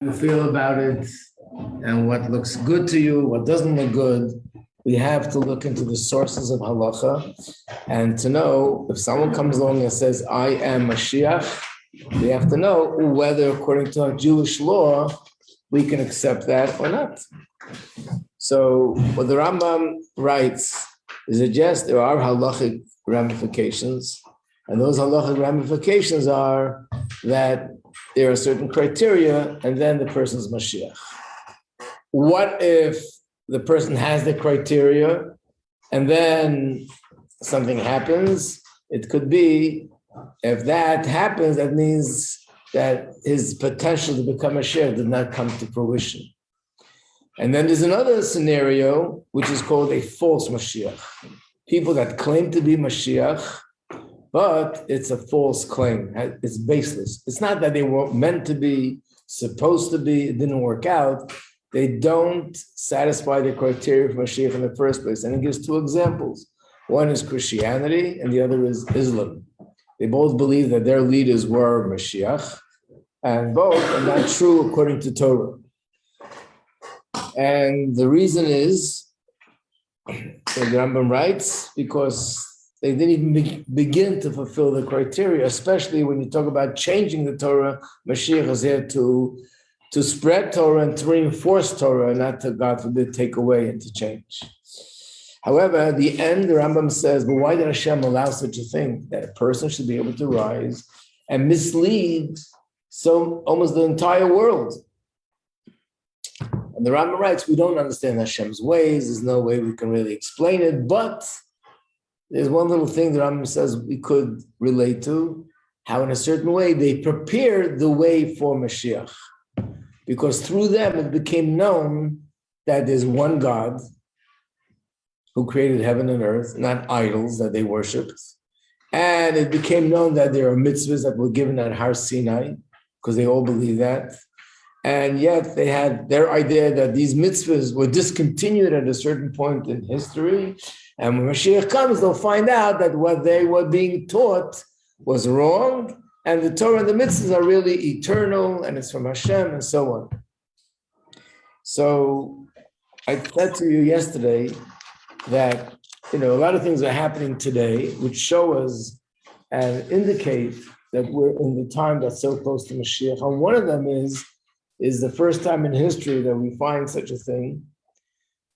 You feel about it and what looks good to you, what doesn't look good. We have to look into the sources of halacha and to know if someone comes along and says, I am Mashiach, we have to know whether according to our Jewish law, we can accept that or not. So what the Rambam writes is that yes, there are halachic ramifications, and those halachic ramifications are that there are certain criteria, and then the person's Mashiach. What if the person has the criteria, and then something happens? It could be, if that happens, that means that his potential to become Mashiach did not come to fruition. And then there's another scenario, which is called a false Mashiach. People that claim to be Mashiach, but it's a false claim. It's baseless. It's not that they were meant to be, supposed to be, it didn't work out. They don't satisfy the criteria for Mashiach in the first place. And he gives two examples. One is Christianity and the other is Islam. They both believe that their leaders were Mashiach, and both are not true according to Torah. And the reason is, the Rambam writes, because they didn't even begin to fulfill the criteria, especially when you talk about changing the Torah. Mashiach is here to spread Torah and to reinforce Torah, not to, God forbid, take away and to change. However, at the end, the Rambam says, but why did Hashem allow such a thing, that a person should be able to rise and mislead almost the entire world? And the Rambam writes, we don't understand Hashem's ways. There's no way we can really explain it, but there's one little thing the Rambam says we could relate to, how in a certain way they prepared the way for Mashiach. Because through them it became known that there's one God who created heaven and earth, not idols that they worshipped. And it became known that there are mitzvahs that were given at Har Sinai, because they all believe that. And yet they had their idea that these mitzvahs were discontinued at a certain point in history. And when Mashiach comes, they'll find out that what they were being taught was wrong, and the Torah and the mitzvahs are really eternal, and it's from Hashem, and so on. So I said to you yesterday that, a lot of things are happening today which show us and indicate that we're in the time that's so close to Mashiach. And one of them is the first time in history that we find such a thing,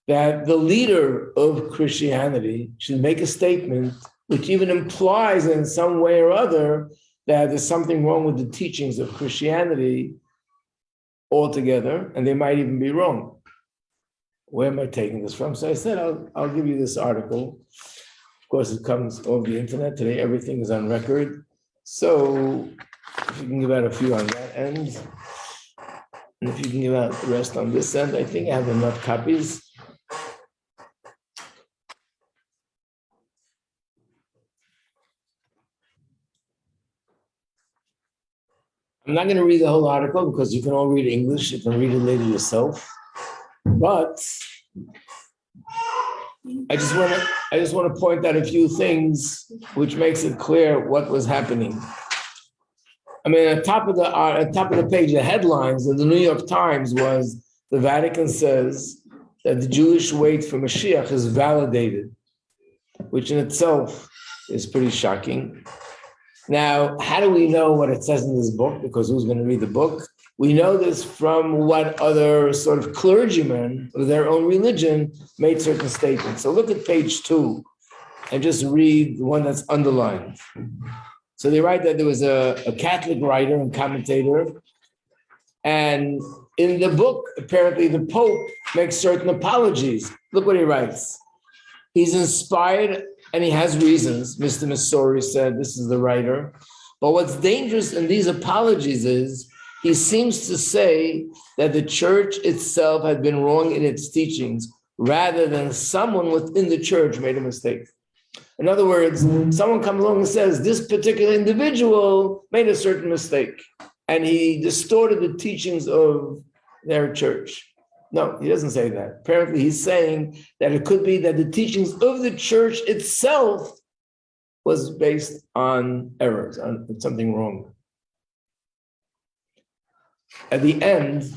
that the leader of Christianity should make a statement which even implies in some way or other that there's something wrong with the teachings of Christianity altogether, and they might even be wrong. Where am I taking this from? So I said, I'll give you this article. Of course, it comes over the internet. Today, everything is on record. So if you can give out a few on that end, and if you can give out the rest on this end, I think I have enough copies. I'm not going to read the whole article because you can all read English. You can read it later yourself. But I just want to point out a few things which makes it clear what was happening. I mean, at top of the page, the headlines of the New York Times was, the Vatican says that the Jewish wait for Mashiach is validated, which in itself is pretty shocking. Now, how do we know what it says in this book? Because who's going to read the book? We know this from what other sort of clergymen of their own religion made certain statements. So look at page 2 and just read the one that's underlined. So they write that there was a Catholic writer and commentator, and in the book, apparently the Pope makes certain apologies. Look what he writes. He's inspired and he has reasons. Mr. Missouri said, this is the writer. But what's dangerous in these apologies is he seems to say that the church itself had been wrong in its teachings rather than someone within the church made a mistake. In other words, someone comes along and says, this particular individual made a certain mistake and he distorted the teachings of their church. No, he doesn't say that. Apparently, he's saying that it could be that the teachings of the church itself was based on errors, on something wrong. at the end,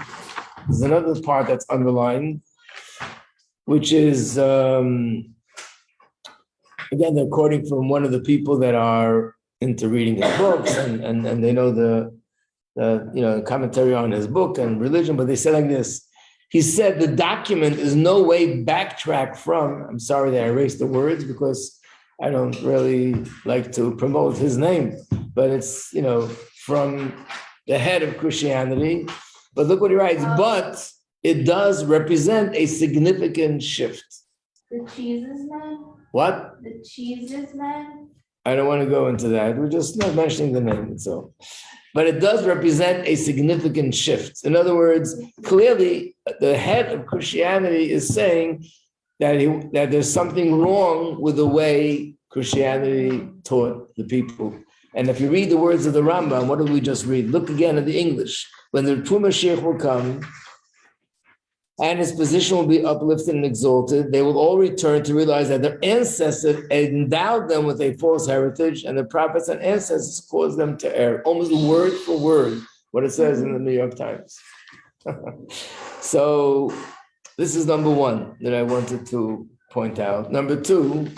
there's another part that's underlined, which is, again, they're quoting from one of the people that are into reading his books and they know the commentary on his book and religion, but they said like this. He said the document is no way backtrack from, I'm sorry that I erased the words because I don't really like to promote his name, but it's, from the head of Christianity. But look what he writes, but it does represent a significant shift. The cheeses man? What? The cheeses man? I don't want to go into that. We're just not mentioning the name, so. But it does represent a significant shift. In other words, clearly the head of Christianity is saying that there's something wrong with the way Christianity taught the people. And if you read the words of the Rambam, what did we just read? Look again at the English. When the true Mashiach will come and his position will be uplifted and exalted, they will all return to realize that their ancestors endowed them with a false heritage, and the prophets and ancestors caused them to err, almost word for word, what it says in the New York Times. So this is number one that I wanted to point out. Number two,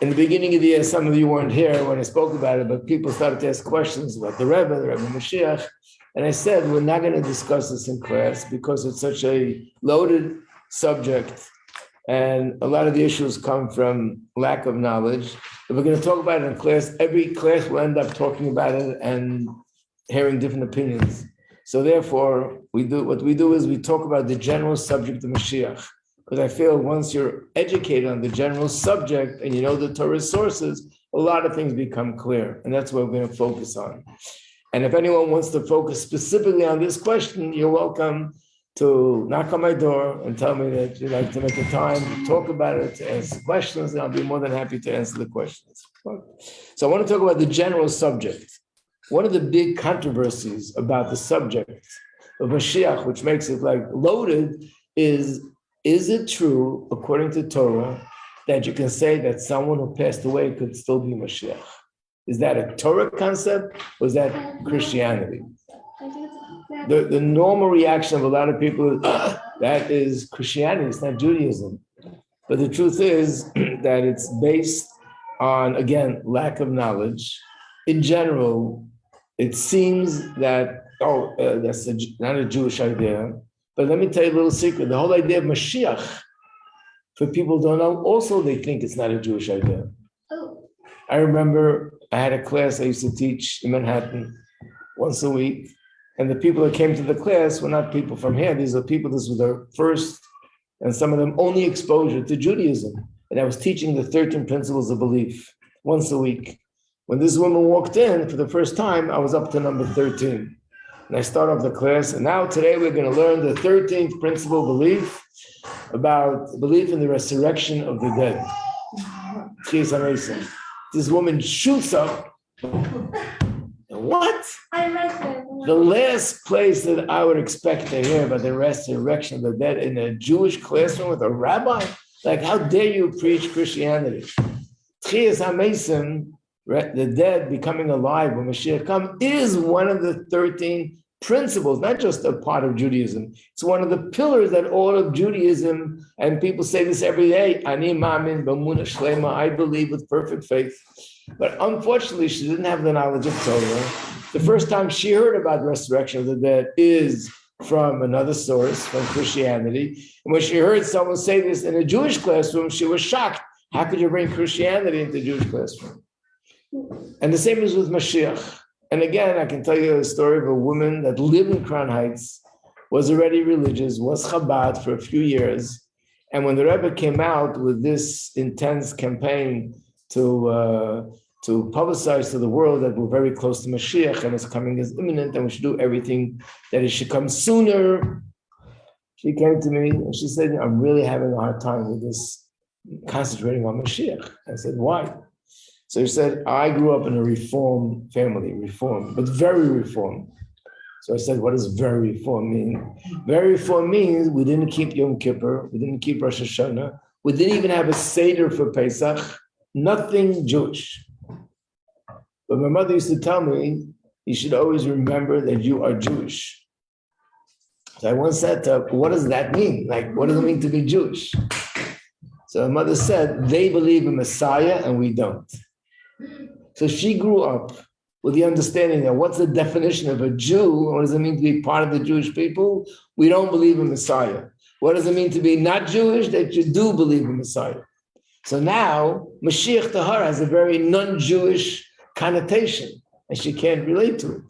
in the beginning of the year, some of you weren't here when I spoke about it, but people started to ask questions about the Rabbi Mashiach. And I said, we're not going to discuss this in class because it's such a loaded subject. And a lot of the issues come from lack of knowledge. If we're going to talk about it in class, every class will end up talking about it and hearing different opinions. So therefore, we talk about the general subject of Mashiach. Because I feel once you're educated on the general subject and you know the Torah sources, a lot of things become clear. And that's what we're going to focus on. And if anyone wants to focus specifically on this question, you're welcome to knock on my door and tell me that you'd like to make a time to talk about it, to answer questions, and I'll be more than happy to answer the questions. So I want to talk about the general subject. One of the big controversies about the subject of Mashiach, which makes it like loaded, is it true, according to Torah, that you can say that someone who passed away could still be Mashiach? Is that a Torah concept or is that Christianity? The normal reaction of a lot of people is, that is Christianity, it's not Judaism. But the truth is that it's based on, again, lack of knowledge. In general, it seems that, that's not a Jewish idea. But let me tell you a little secret. The whole idea of Mashiach, for people who don't know, also they think it's not a Jewish idea. I remember I had a class I used to teach in Manhattan once a week. And the people that came to the class were not people from here. These are people, this was their first, and some of them only exposure to Judaism. And I was teaching the 13 principles of belief once a week. When this woman walked in for the first time, I was up to number 13. And I start off the class, and now today we're going to learn the 13th principle of belief about belief in the resurrection of the dead. This woman shoots up. What? The last place that I would expect to hear about the resurrection of the dead in a Jewish classroom with a rabbi? Like, how dare you preach Christianity? Tchias HaMesim, the dead becoming alive when Mashiach comes, is one of the 13 principles, not just a part of Judaism. It's one of the pillars that all of Judaism, and people say this every day, Ani Ma'amin B'Emunah Shlema, I believe with perfect faith. But unfortunately, she didn't have the knowledge of Torah. The first time she heard about the resurrection of the dead is from another source, from Christianity. And when she heard someone say this in a Jewish classroom, she was shocked. How could you bring Christianity into the Jewish classroom? And the same is with Mashiach. And again, I can tell you a story of a woman that lived in Crown Heights, was already religious, was Chabad for a few years. And when the Rebbe came out with this intense campaign to publicize to the world that we're very close to Mashiach and his coming is imminent and we should do everything that it should come sooner, she came to me and she said, I'm really having a hard time with this, concentrating on Mashiach. I said, why? So he said, I grew up in a reform family, but very reform. So I said, what does very reform mean? Very reform means we didn't keep Yom Kippur, we didn't keep Rosh Hashanah, we didn't even have a Seder for Pesach, nothing Jewish. But my mother used to tell me, you should always remember that you are Jewish. So I once said to her, what does that mean? Like, what does it mean to be Jewish? So her mother said, they believe in Messiah and we don't. So she grew up with the understanding that what's the definition of a Jew? What does it mean to be part of the Jewish people? We don't believe in Messiah. What does it mean to be not Jewish? That you do believe in Messiah. So now, Mashiach to her has a very non-Jewish connotation, and she can't relate to it.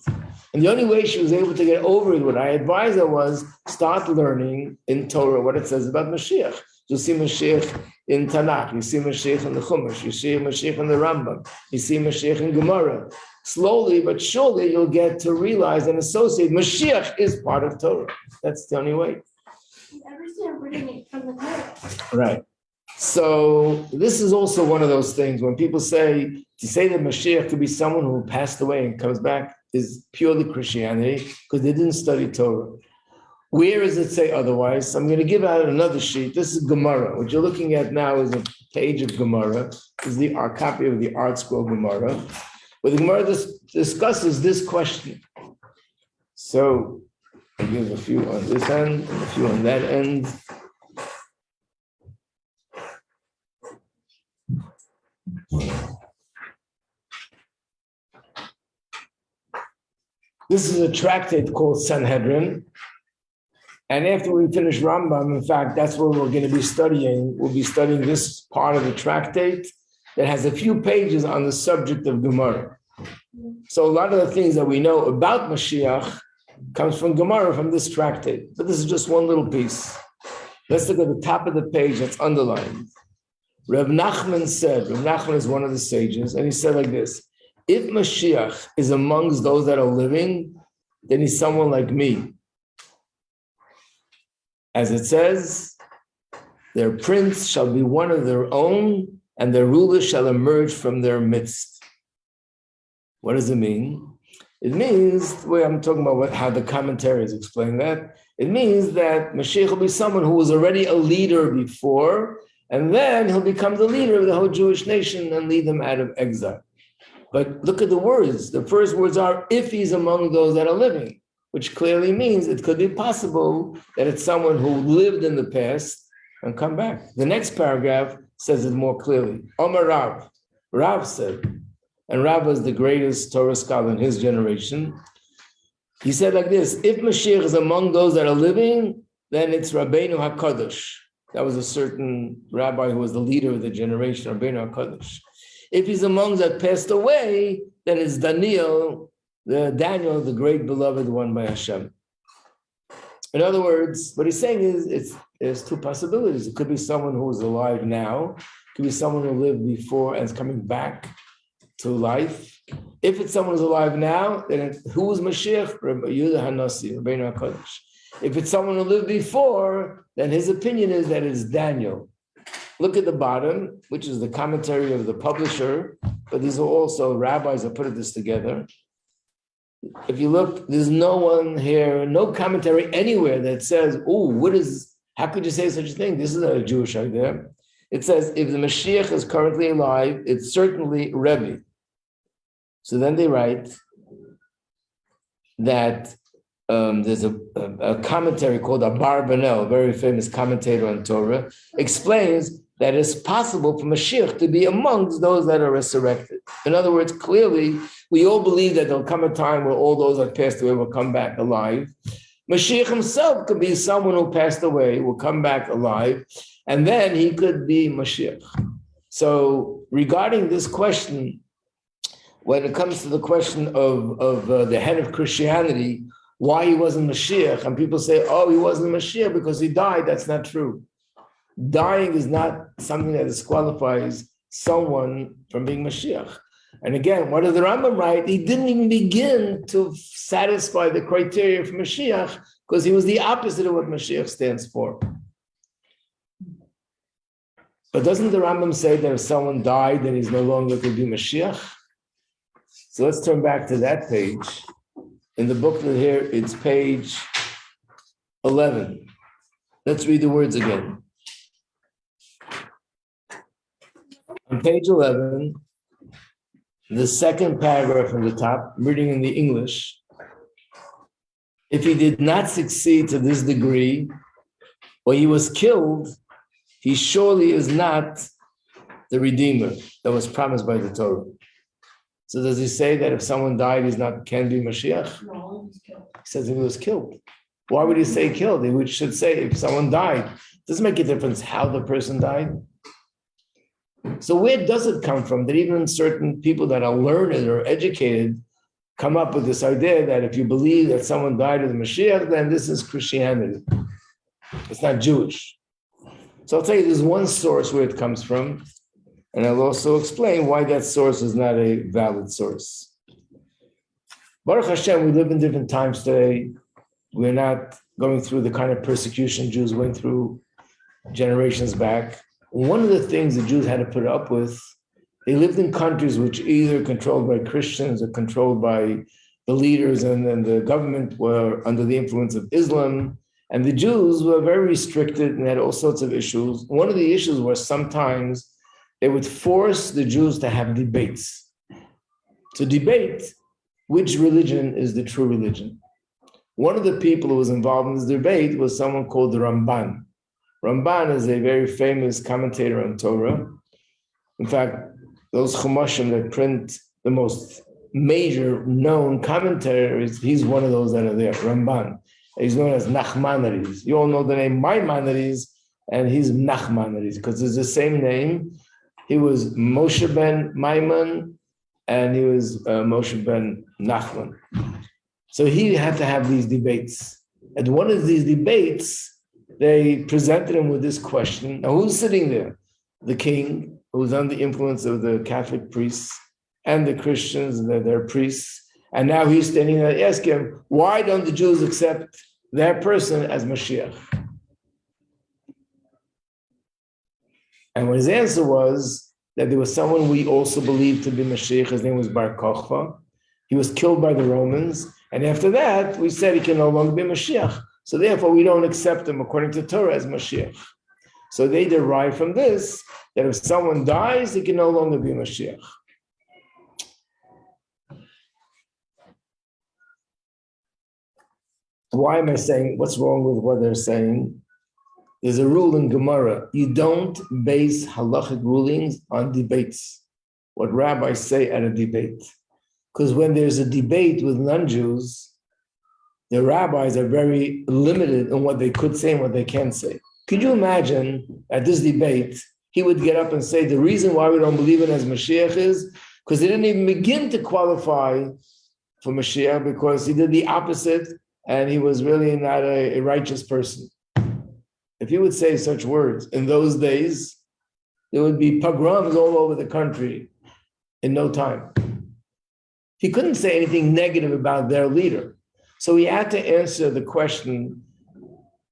And the only way she was able to get over it, what I advised her was, start learning in Torah what it says about Mashiach. You see Mashiach in Tanakh, you see Mashiach in the Chumash, you see Mashiach in the Rambam, you see Mashiach in Gemara. Slowly but surely you'll get to realize and associate Mashiach is part of Torah. That's the only way. Everything reading it from the Torah. Right. So this is also one of those things when people say, to say that Mashiach could be someone who passed away and comes back is purely Christianity because they didn't study Torah. Where does it say otherwise? I'm going to give out another sheet. This is Gemara. What you're looking at now is a page of Gemara. This is our copy of the Art Scroll Gemara. Where the Gemara discusses this question. So I'll give a few on this end and a few on that end. This is a tractate called Sanhedrin. And after we finish Rambam, in fact, that's what we're going to be studying. We'll be studying this part of the tractate that has a few pages on the subject of Gemara. So a lot of the things that we know about Mashiach comes from Gemara, from this tractate. But this is just one little piece. Let's look at the top of the page that's underlined. Reb Nachman said, Reb Nachman is one of the sages, and he said like this, if Mashiach is amongst those that are living, then he's someone like me. As it says, their prince shall be one of their own, and their ruler shall emerge from their midst. What does it mean? It means, the way I'm talking about how the commentaries explain that, it means that Mashiach will be someone who was already a leader before, and then he'll become the leader of the whole Jewish nation and lead them out of exile. But look at the words. The first words are, if he's among those that are living, which clearly means it could be possible that it's someone who lived in the past and come back. The next paragraph says it more clearly. Omar Rav, Rav said, and Rav was the greatest Torah scholar in his generation. He said like this, if Mashiach is among those that are living, then it's Rabbeinu HaKadosh. That was a certain rabbi who was the leader of the generation, Rabbeinu HaKadosh. If he's among that passed away, then it's Daniel, the great beloved one by Hashem. In other words, what he's saying is, there's two possibilities. It could be someone who is alive now. It could be someone who lived before and is coming back to life. If it's someone who's alive now, then who is Mashiach? Rabbi Yehuda Hanassi, Rabbeinu HaKadosh. If it's someone who lived before, then his opinion is that it's Daniel. Look at the bottom, which is the commentary of the publisher, but these are also rabbis that put this together. If you look, there's no one here, no commentary anywhere that says, how could you say such a thing? This is not a Jewish idea. It says, if the Mashiach is currently alive, it's certainly Rebbe. So then they write that there's a commentary called Abarbanel, a very famous commentator on Torah, explains that it's possible for Mashiach to be amongst those that are resurrected. In other words, clearly, we all believe that there'll come a time where all those that passed away will come back alive. Mashiach himself could be someone who passed away, will come back alive, and then he could be Mashiach. So regarding this question, when it comes to the question of the head of Christianity, why he wasn't Mashiach, and people say, he wasn't Mashiach because he died. That's not true. Dying is not something that disqualifies someone from being Mashiach. And again, what does the Rambam write? He didn't even begin to satisfy the criteria for Mashiach because he was the opposite of what Mashiach stands for. But doesn't the Rambam say that if someone died, then he's no longer could be Mashiach? So let's turn back to that page. In the booklet here, it's page 11. Let's read the words again. On page 11, the second paragraph from the top, I'm reading in the English. If he did not succeed to this degree, or he was killed, he surely is not the Redeemer that was promised by the Torah. So does he say that if someone died, can be Mashiach? No, he's killed. He says he was killed. Why would he say killed? He should say if someone died. It doesn't make a difference how the person died. So where does it come from that even certain people that are learned or educated come up with this idea that if you believe that someone died of the Mashiach, then this is Christianity. It's not Jewish. So I'll tell you, there's one source where it comes from, and I'll also explain why that source is not a valid source. Baruch Hashem, we live in different times today. We're not going through the kind of persecution Jews went through generations back. One of the things the Jews had to put up with, they lived in countries which either controlled by Christians or controlled by the leaders, and then the government were under the influence of Islam. And the Jews were very restricted and had all sorts of issues. One of the issues was sometimes they would force the Jews to have debates, to debate which religion is the true religion. One of the people who was involved in this debate was someone called the Ramban. Ramban is a very famous commentator on Torah. In fact, those chumashim that print the most major known commentaries, he's one of those that are there, Ramban. He's known as Nachmanides. You all know the name Maimonides, and he's Nachmanides because it's the same name. He was Moshe ben Maimon, and he was Moshe ben Nachman. So he had to have these debates. At one of these debates, they presented him with this question. Now, who's sitting there? The king, who's under the influence of the Catholic priests and the Christians, their priests. And now he's standing there and asking him, why don't the Jews accept that person as Mashiach? And his answer was that there was someone we also believed to be Mashiach. His name was Bar Kokhba. He was killed by the Romans. And after that, we said he can no longer be Mashiach. So therefore, we don't accept him according to Torah as Mashiach. So they derive from this that if someone dies, he can no longer be Mashiach. Why am I saying, what's wrong with what they're saying? There's a rule in Gemara. You don't base halachic rulings on debates, what rabbis say at a debate. Because when there's a debate with non-Jews, the rabbis are very limited in what they could say and what they can't say. Could you imagine at this debate, he would get up and say, the reason why we don't believe in as Mashiach is because he didn't even begin to qualify for Mashiach because he did the opposite and he was really not a righteous person. If he would say such words in those days, there would be pogroms all over the country in no time. He couldn't say anything negative about their leader. So he had to answer the question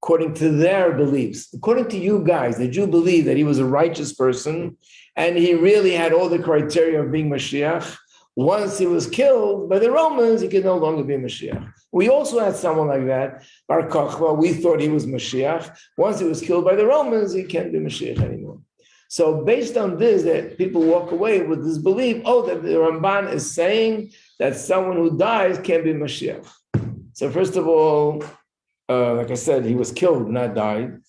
according to their beliefs. According to you guys, did you believe that he was a righteous person and he really had all the criteria of being Mashiach? Once he was killed by the Romans, he could no longer be Mashiach. We also had someone like that, Bar Kokhba. We thought he was Mashiach. Once he was killed by the Romans, he can't be Mashiach anymore. So based on this, that people walk away with this belief, that the Ramban is saying that someone who dies can't be Mashiach. So first of all, like I said, he was killed, not died.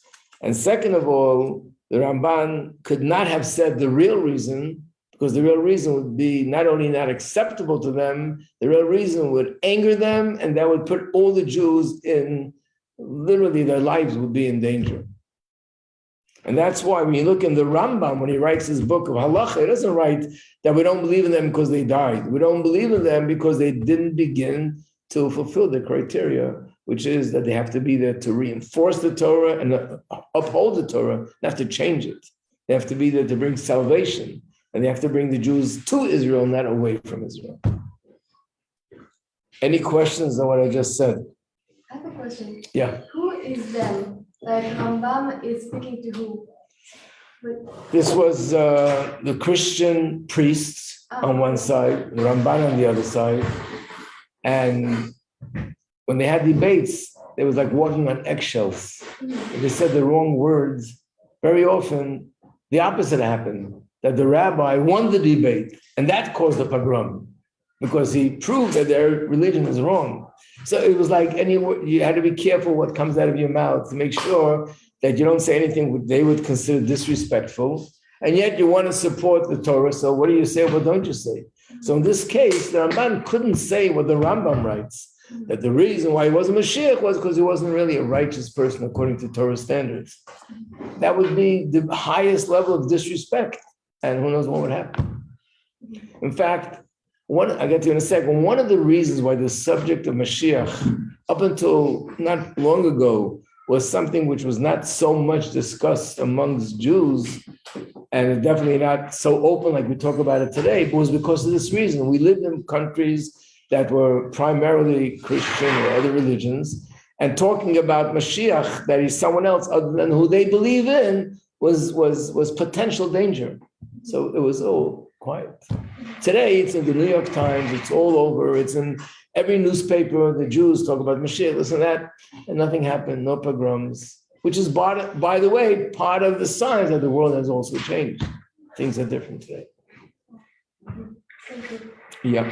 And second of all, the Ramban could not have said the real reason, because the real reason would be not only not acceptable to them, the real reason would anger them, and that would put all the Jews in, literally their lives would be in danger. And that's why when you look in the Rambam, when he writes his book of Halacha, he doesn't write that we don't believe in them because they died. We don't believe in them because they didn't begin to fulfill the criteria, which is that they have to be there to reinforce the Torah and uphold the Torah, not to change it. They have to be there to bring salvation, and they have to bring the Jews to Israel, not away from Israel. Any questions on what I just said? I have a question. Yeah. Who is them? Like Rambam is speaking to who? This was the Christian priests on one side, the Ramban on the other side. And when they had debates, it was like walking on eggshells. If they said the wrong words, very often the opposite happened. that the rabbi won the debate, and that caused the pogrom, because he proved that their religion is wrong. So it was like you had to be careful what comes out of your mouth to make sure that you don't say anything they would consider disrespectful, and yet you want to support the Torah. So what do you say? What don't you say? So in this case, the Ramban couldn't say what the Rambam writes, that the reason why he wasn't Mashiach was because he wasn't really a righteous person according to Torah standards. That would be the highest level of disrespect, and who knows what would happen. In fact, I'll get to in a second. One of the reasons why the subject of Mashiach, up until not long ago, was something which was not so much discussed amongst Jews, and definitely not so open like we talk about it today, but was because of this reason. We lived in countries that were primarily Christian or other religions, and talking about Mashiach, that he's someone else other than who they believe in, was potential danger. So it was all quiet. Today, it's in the New York Times, it's all over, it's in every newspaper, the Jews talk about Mashiach, this and that, and nothing happened, no pogroms, which is, by the way, part of the signs that the world has also changed. Things are different today. Yeah.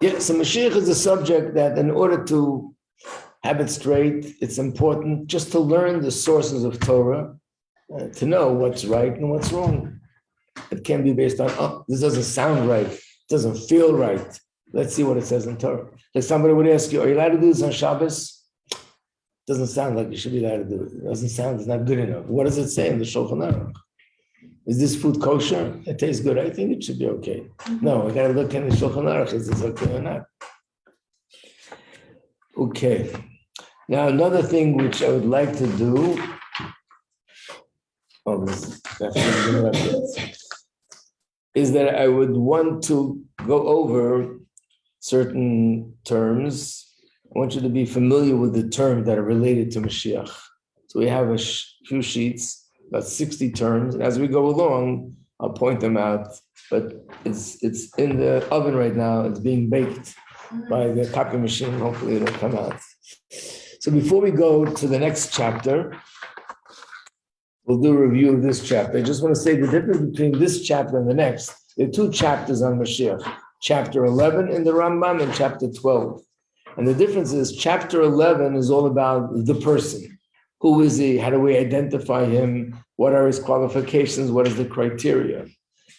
Yeah, so Mashiach is a subject that in order to have it straight, it's important just to learn the sources of Torah, to know what's right and what's wrong. It can be based on, oh, this doesn't sound right, it doesn't feel right. Let's see what it says in Torah. Like somebody would ask you, are you allowed to do this on Shabbos? Doesn't sound like you should be allowed to do it. It doesn't sound, it's not good enough. What does it say in the Shulchan Aruch? Is this food kosher? It tastes good. I think it should be okay. No, I gotta look in the Shulchan Aruch. Is this okay or not? Okay. Now another thing which I would like to do. Oh, is that I would want to go over certain terms. I want you to be familiar with the terms that are related to Mashiach. So we have a few sheets, about 60 terms, and as we go along, I'll point them out. But it's in the oven right now. It's being baked by the copy machine. Hopefully, it'll come out. So before we go to the next chapter, we'll do a review of this chapter. I just want to say the difference between this chapter and the next. There are two chapters on Mashiach: chapter 11 in the Rambam and chapter 12. And the difference is, chapter 11 is all about the person. Who is he? How do we identify him? What are his qualifications? What is the criteria?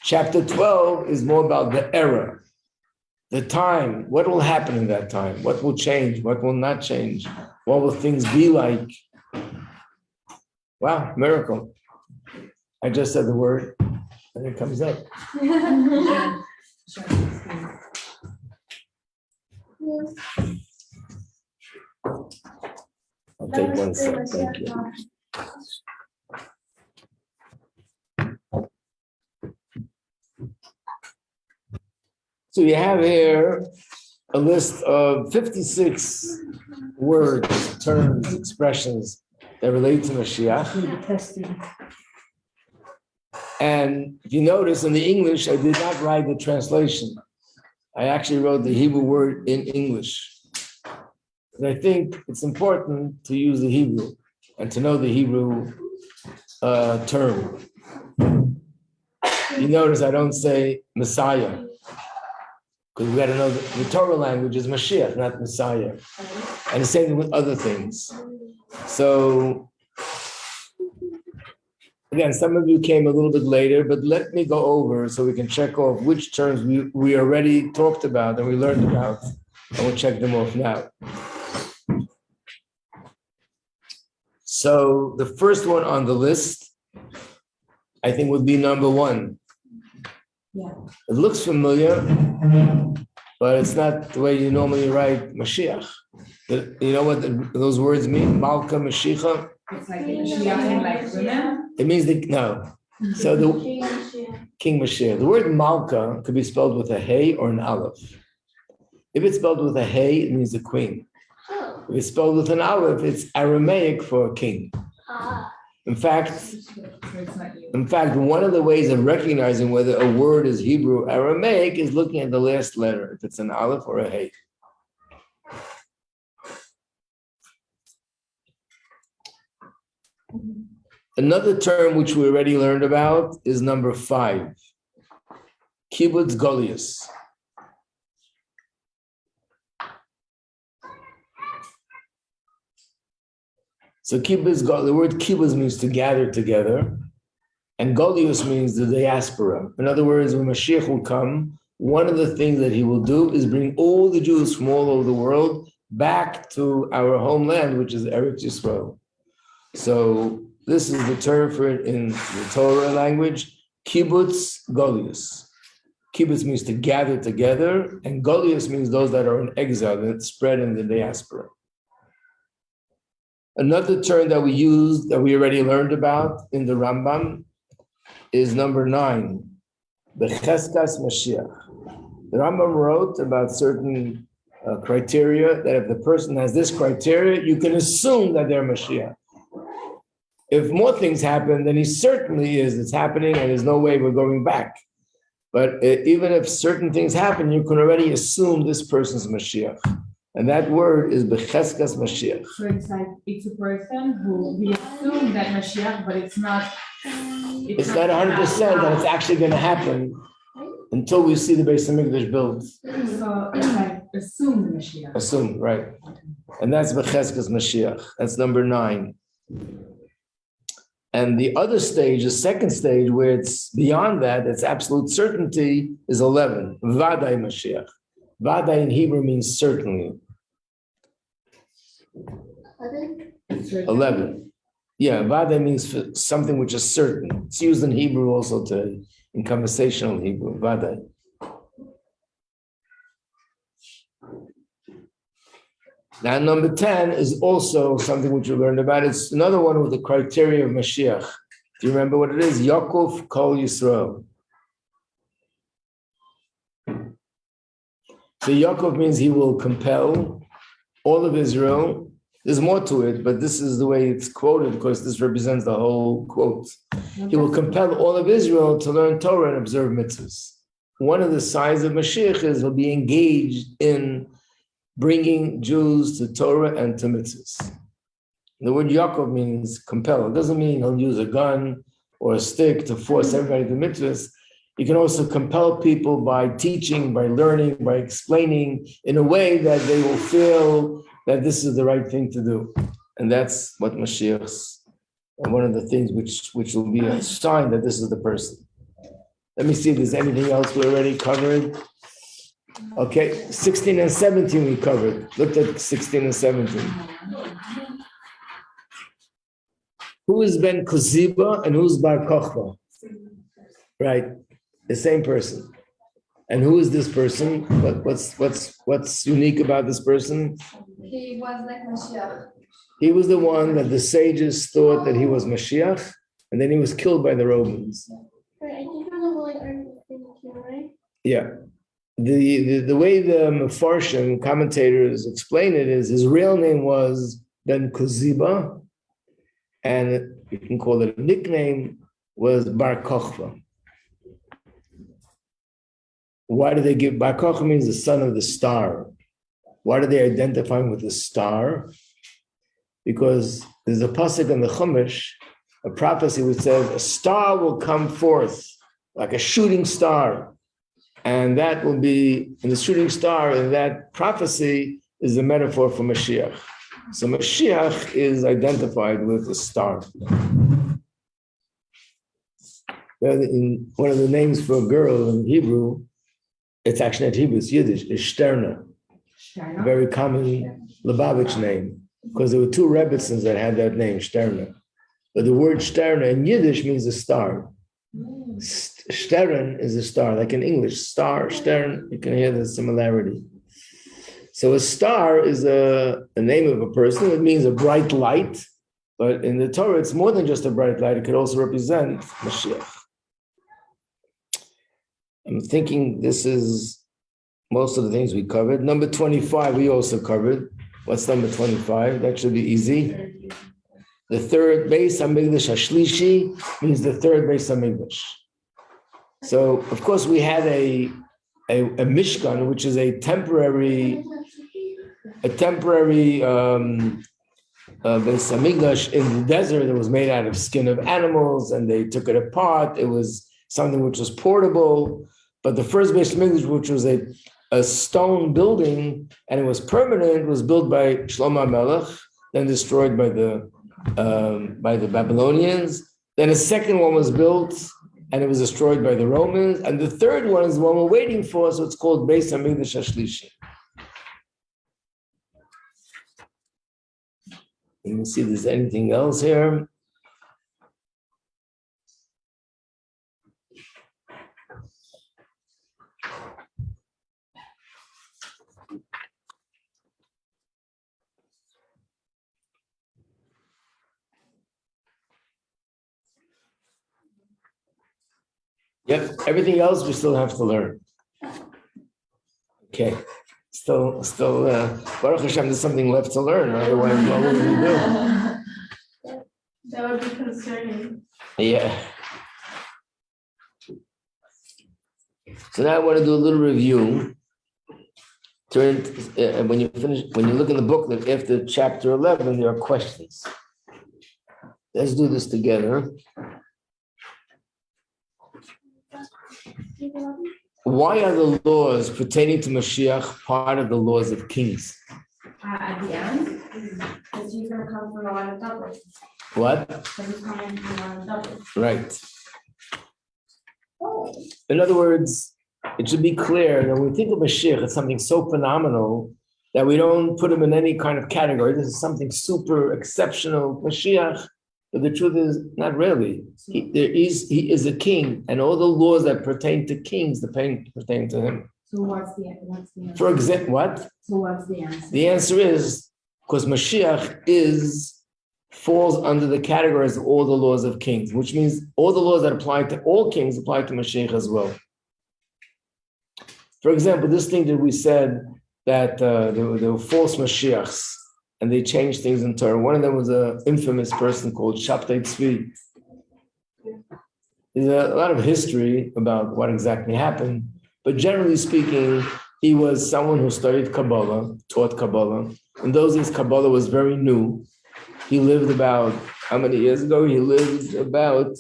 Chapter 12 is more about the era, the time. What will happen in that time? What will change? What will not change? What will things be like? Wow, miracle. I just said the word and it comes up. I'll take one sec. Thank you. So you have here a list of 56 words, terms, expressions that relate to Mashiach. And if you notice in the English, I did not write the translation. I actually wrote the Hebrew word in English. And I think it's important to use the Hebrew and to know the Hebrew term. You notice I don't say Messiah, because we got to know the Torah language is Mashiach, not Messiah. And the same with other things. So, again, some of you came a little bit later, but let me go over so we can check off which terms we already talked about and we learned about, and we'll check them off now. So the first one on the list, I think, would be number 1. Yeah. It looks familiar, but it's not the way you normally write Mashiach. You know what those words mean? Malka, Mashiach. It's like Mashiach, like women. It means no. So the King Mashiach. The word Malka could be spelled with a hey or an aleph. If it's spelled with a hey, it means a queen. If it's spelled with an aleph, it's Aramaic for a king. In fact, So it's not you. one of the ways of recognizing whether a word is Hebrew or Aramaic is looking at the last letter, if it's an aleph or a hey. Another term which we already learned about is number 5, kibbutz golius. So kibbutz, the word kibbutz means to gather together, and golius means the diaspora. In other words, when Mashiach will come, one of the things that he will do is bring all the Jews from all over the world back to our homeland, which is Eretz Yisrael. So this is the term for it in the Torah language, kibbutz golius. Kibbutz means to gather together, and golius means those that are in exile, that spread in the diaspora. Another term that we used, that we already learned about in the Rambam, is number 9, becheskas Mashiach. The Rambam wrote about certain criteria, that if the person has this criteria, you can assume that they're Mashiach. If more things happen, then he certainly is, it's happening, and there's no way we're going back. But even if certain things happen, you can already assume this person's Mashiach. And that word is becheskas Mashiach. So it's like, it's a person who we assume that Mashiach, but it's not. It's not 100% that it's actually going to happen until we see the Beis Hamikdash built. So it's like assumed Mashiach. Assumed, right. And that's becheskas Mashiach. That's number 9. And the other stage, the second stage, where it's beyond that, it's absolute certainty, is 11, Vadai Mashiach. Vadai in Hebrew means certainly. 11. Yeah, Vadai means something which is certain. It's used in Hebrew also today, in conversational Hebrew, Vadai. Now, number 10 is also something which we learned about. It's another one with the criteria of Mashiach. Do you remember what it is? Yaakov Kol Yisrael. So Yaakov means he will compel all of Israel. There's more to it, but this is the way it's quoted because this represents the whole quote. He will compel all of Israel to learn Torah and observe mitzvahs. One of the signs of Mashiach is he'll be engaged in bringing Jews to Torah and to mitzvahs. The word Yaakov means compel. It doesn't mean he'll use a gun or a stick to force everybody to mitzvahs. You can also compel people by teaching, by learning, by explaining in a way that they will feel that this is the right thing to do. And that's what Mashiach's, and one of the things which will be a sign that this is the person. Let me see if there's anything else we already covered. Okay, 16 and 17 we covered. Looked at 16 and 17. Who is Ben Koziba and who's Bar Kochba? Right, the same person. And who is this person? What's unique about this person? He was like Mashiach. He was the one that the sages thought that he was Mashiach, and then he was killed by the Romans. Right, I think I'm right? Yeah. The way the Mefarshim commentators explain it is his real name was Ben Koziba, and you can call it a nickname, was Bar Kochba. Why do they give, Bar Kochba means the son of the star. Why do they identify him with the star? Because there's a pasuk in the Chumash, a prophecy which says a star will come forth like a shooting star. And that will be, in the shooting star, in that prophecy is a metaphor for Mashiach. So Mashiach is identified with the star. In one of the names for a girl in Hebrew, it's actually not Hebrew, it's Yiddish, is Shterna. A very common Lubavitch name, because there were 2 Rebbitzins that had that name, Shterna. But the word Shterna in Yiddish means a star. Stern is a star, like in English, star, stern, you can hear the similarity. So a star is a name of a person. It means a bright light, but in the Torah, it's more than just a bright light. It could also represent Mashiach. I'm thinking this is most of the things we covered. Number 25, we also covered. What's number 25? That should be easy. The third Beis Hamikdash Hashlishi means the third Beis Hamikdash. So, of course, we had a Mishkan, which is a temporary Beis Hamikdash in the desert that was made out of skin of animals, and they took it apart. It was something which was portable. But the first Beis Hamikdash, which was a stone building, and it was permanent, was built by Shlomo HaMelech, then destroyed by the Babylonians. Then a second one was built, and it was destroyed by the Romans. And the third one is the one we're waiting for, so it's called Beis Hamikdash Hashlishi. Let me see if there's anything else here. Yep, everything else we still have to learn. Okay, still, Baruch Hashem, there's something left to learn, otherwise what would we do? That would be concerning. Yeah. So now I want to do a little review. When you look in the booklet, after chapter 11, there are questions. Let's do this together. Why are the laws pertaining to Mashiach part of the laws of kings? At the end, because he's going to come from the line of David. What? Because he's coming from the line of David. Right. In other words, it should be clear that when we think of Mashiach, it's something so phenomenal that we don't put him in any kind of category. This is something super exceptional, Mashiach. But the truth is, not really. He is a king, and all the laws that pertain to kings pertain to him. So what's the answer? For example, what? So what's the answer? The answer is because Mashiach falls under the categories of all the laws of kings, which means all the laws that apply to all kings apply to Mashiach as well. For example, this thing that we said that there were false Mashiachs, and they changed things in Torah. One of them was an infamous person called Shabtai Tzvi. There's a lot of history about what exactly happened, but generally speaking, he was someone who studied Kabbalah, taught Kabbalah. In those days, Kabbalah was very new. He lived about, how many years ago? He lived about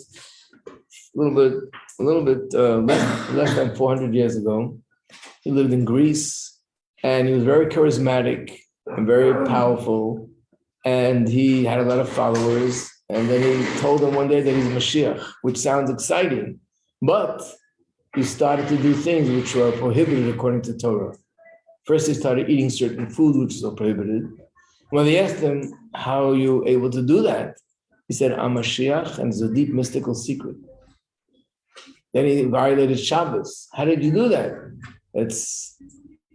a little bit less than 400 years ago. He lived in Greece, and he was very charismatic and very powerful, and he had a lot of followers. And then he told them one day that he's a Mashiach, which sounds exciting, but he started to do things which were prohibited according to Torah. First, he started eating certain food which was prohibited. When they asked him, how are you able to do that? He said, I'm Mashiach, and it's a deep mystical secret. Then he violated Shabbos. How did you do that? There's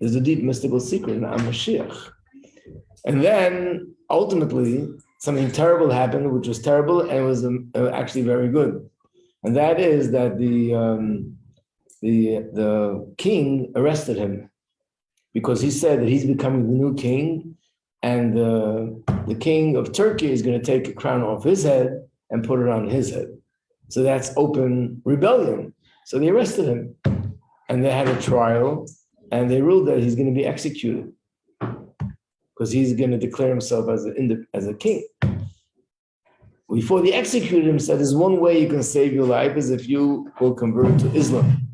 a deep mystical secret, and I'm Mashiach. And then, ultimately, something terrible happened, which was terrible, and it was actually very good. And that is that the king arrested him because he said that he's becoming the new king, and the king of Turkey is going to take a crown off his head and put it on his head. So that's open rebellion. So they arrested him, and they had a trial, and they ruled that he's going to be executed because he's going to declare himself as a king. Before they executed him, said, there's one way you can save your life is if you will convert to Islam.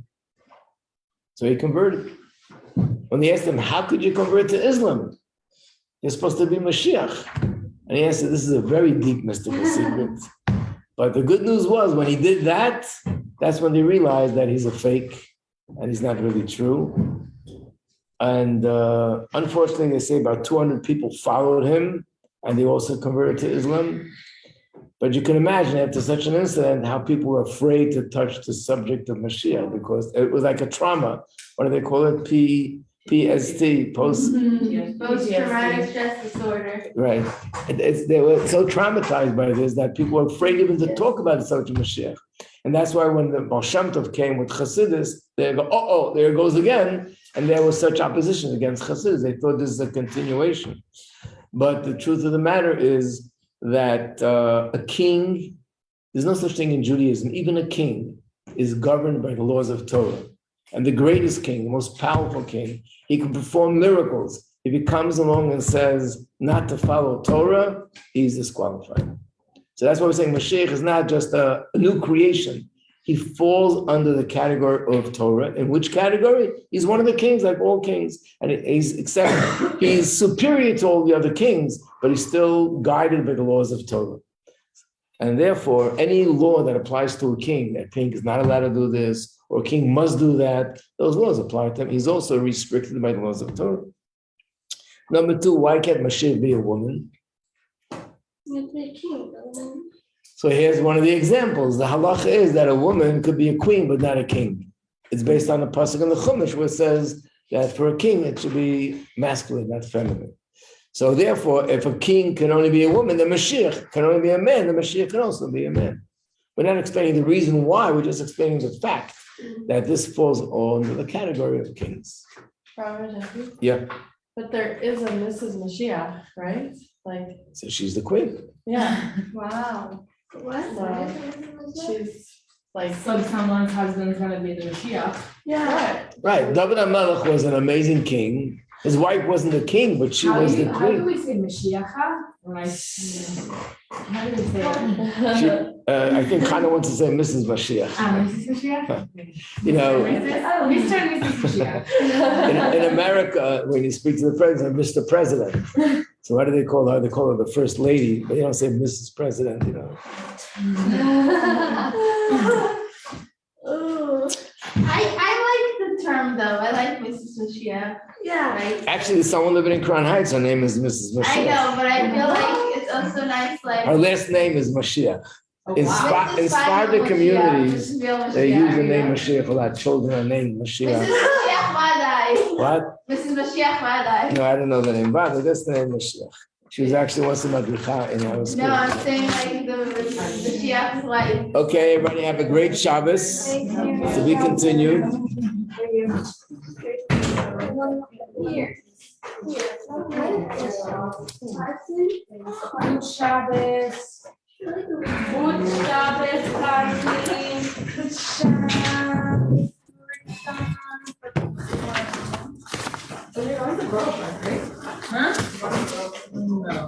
So he converted. When they asked him, how could you convert to Islam? You're supposed to be Mashiach. And he answered, this is a very deep mystical secret. But the good news was when he did that, that's when they realized that he's a fake and he's not really true. And unfortunately, they say about 200 people followed him and they also converted to Islam. But you can imagine after such an incident how people were afraid to touch the subject of Mashiach because it was like a trauma. What do they call it? PST, post-traumatic stress disorder. Right. They were so traumatized by this that people were afraid even to talk about the subject of Mashiach. And that's why when the Baal Shem Tov came with Chassidus, they go, oh, there it goes again. And there was such opposition against Chassidus. They thought this is a continuation. But the truth of the matter is that a king, there's no such thing in Judaism, even a king is governed by the laws of Torah. And the greatest king, the most powerful king, he can perform miracles. If he comes along and says not to follow Torah, he's disqualified. So that's why we're saying Mashiach is not just a new creation. He falls under the category of Torah. In which category? He's one of the kings, like all kings. And he's superior to all the other kings, but he's still guided by the laws of Torah. And therefore, any law that applies to a king is not allowed to do this, or a king must do that, those laws apply to him. He's also restricted by the laws of Torah. Number two, why can't Mashiach be a woman? So here's one of the examples. The halacha is that a woman could be a queen, but not a king. It's based on the pasuk in the Chumash, where it says that for a king, it should be masculine, not feminine. So therefore, if a king can only be a woman, the Mashiach can only be a man, the Mashiach can also be a man. We're not explaining the reason why, we're just explaining the fact that this falls under the category of kings. Yeah. But there is a Mrs. Moshiach, right? Like, So she's the queen. yeah, Wow. What? she's like, So someone's husband's gonna be the Mashiach. yeah. Right. David HaMelech was an amazing king. His wife wasn't the king, but she was the How do queen. we say Mashiach? How do we say it? She, I think Hannah wants to say Mrs. Mashiach. Mrs. Mashiach? You know, Mr. and Mrs. Mashiach. in America, when you speak to the president, Mr. President. So what do they call her? They call her the first lady, but they don't say Mrs. President, you know. I like the term though. I like Mrs. Moshiach. Yeah. Right? Actually, someone living in Crown Heights, her name is Mrs. I Mashiach. know, but I feel like it's also nice, like. Her last name is Mashiach. Oh, Inspi- Inspired the communities, they use the name Mashiach a lot. Children are named Mrs. Mashiach. Mashiach Madai. What? Mrs. Mashiach Madai. No, I don't know the name, but that's the name Mashiach. She was actually once a madricha in our school. No, I'm saying like the Mashiach's wife. Okay, everybody have a great Shabbos. Thank you. To be continued. Here. Good Shabbos. Good Shabbos, Carly. Good Shabbos. So you're on the girlfriend, right? Huh? No.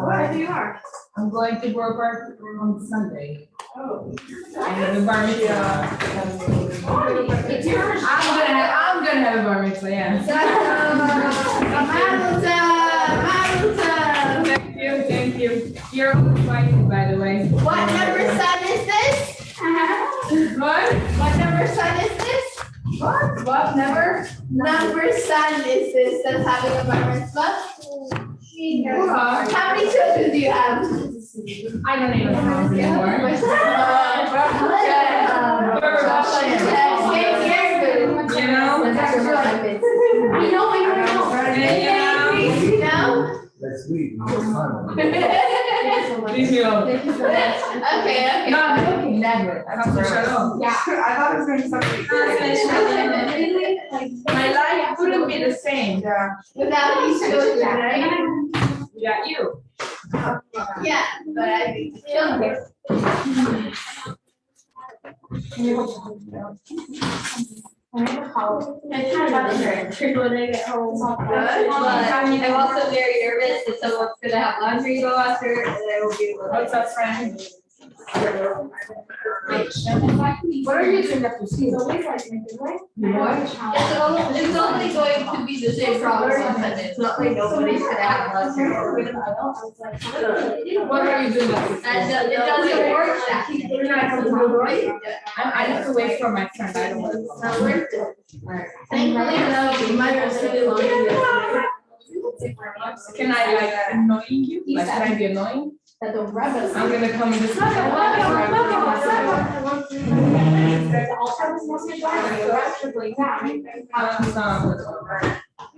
Where you are? I'm going to Grover on Sunday. Oh. I have a bar mitzvah. It's yours. I'm gonna have a bar mitzvah, yeah. Thank you. You're all invited, by the way. What number son is this? What number son is this? What number? Number son is this that's having a bar mitzvah? How many children do you have? I don't even know anymore. You know? You know? That's sweet. Leave me alone. Okay. No, I'm joking, never. I don't shut up. Yeah, I thought it was going to be something. My life wouldn't be the same. Without these children, right? Yeah, you. Yeah, but I think children. I kind of when I get home. I'm also very nervous that someone's gonna have laundry go after, and I will be able to. What's up, friend? What are you doing after school? It's only going to be the same problem on Sunday. It's not like nobody's gonna have laundry. What are you doing? And it doesn't work that. I have to wait for my friend. I don't want to. It's not worth it. Thankfully, no, mine was really long. Can I like annoying you? Like, can I be annoying? That the rabbits. I'm gonna come in this. He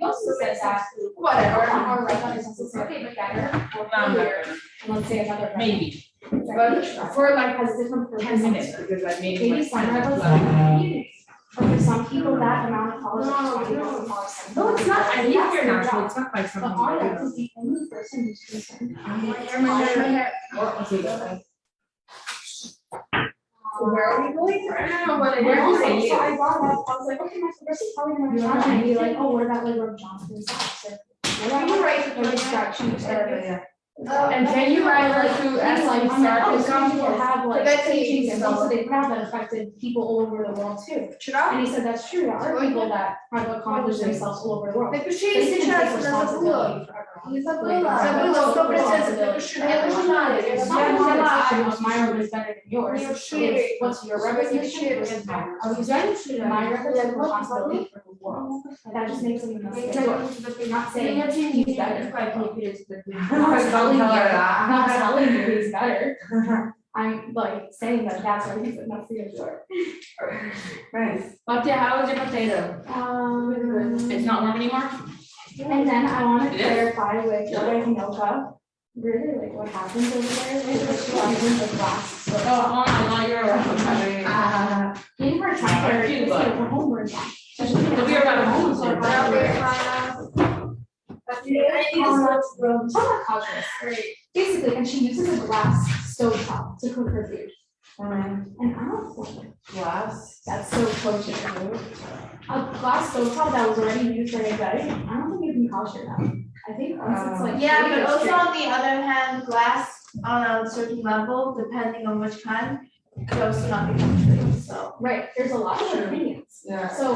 also said that. Whatever. Or like on his okay, but better. And let's say another. Maybe. But for like has different. 10 minutes because I made Maybe my some rabbits. But for some people, that amount of college is $20,000. No, it's not, I think That's you're their not, job. it's not like But something. Arya is the only person who's concerned. So where are we going? I don't know what it Where is. was it? So I brought it up, I was like, okay, my first is probably Mark Johnson, and be like, oh, what about like Rob Johnson's house? Or what about like the distraction started? And can you write like who asked like Some people have like That's teachings easy. and also they have that affected people all over the world too. And he said that's true, there are people that have accomplished themselves all over the world. They didn't take responsibility for everyone. My road is better than yours. It's what's your reputation versus my reputation. My reputation responsibility for the world. That just makes it yours. Not saying he's better. I'm not telling you he's better. I'm like saying that that's our reason, that's the answer. Nice. But yeah, how was your potato? It's not warm anymore? And then I wanna It is? clarify with Rabbi Hinoka, really like what happens over there, is she uses the glass. So Oh, no, you're right. in her time, I do, but- her homework time. So she But we are about home, so- Basically, and she uses a glass stovetop to cook her food. And I don't think Glass. that's so kosher. A glass stovetop that was already used for a wedding, I don't think you can kosher that. I think once it's like. Yeah, really but also strict- on the other hand, glass on a certain level, depending on which kind, could also not be kosher, so. Right, there's a lot of opinions. Yeah. So.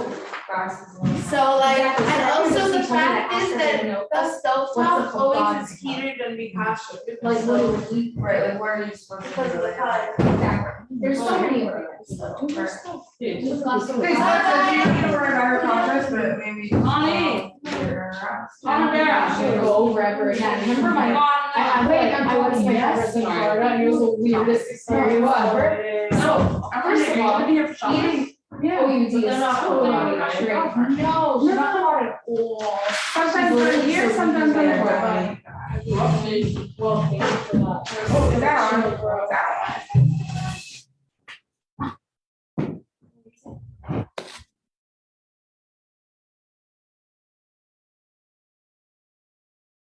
So like, Exactly, so and I also think the it's something fact that is has to that be known. the What's the stovetop always facade? is heated and be kosher. Like So- literally. Right, like where are you supposed to Because of the do it? color. Exactly. There's so many opinions. Dude, Just glass Okay, stovetop. so you don't need to worry about her contract, but maybe. Connie. I'm gonna go over ever again. Remember my, I went to my brother's in Florida and it was the weirdest experience ever. No, I First of all, here for shopping. eating OUD is They're not totally hot. not straight. No, she's not hot at all. Sometimes they're here, sometimes they're But I grew up in, well, thank you for that. Oh, is that on?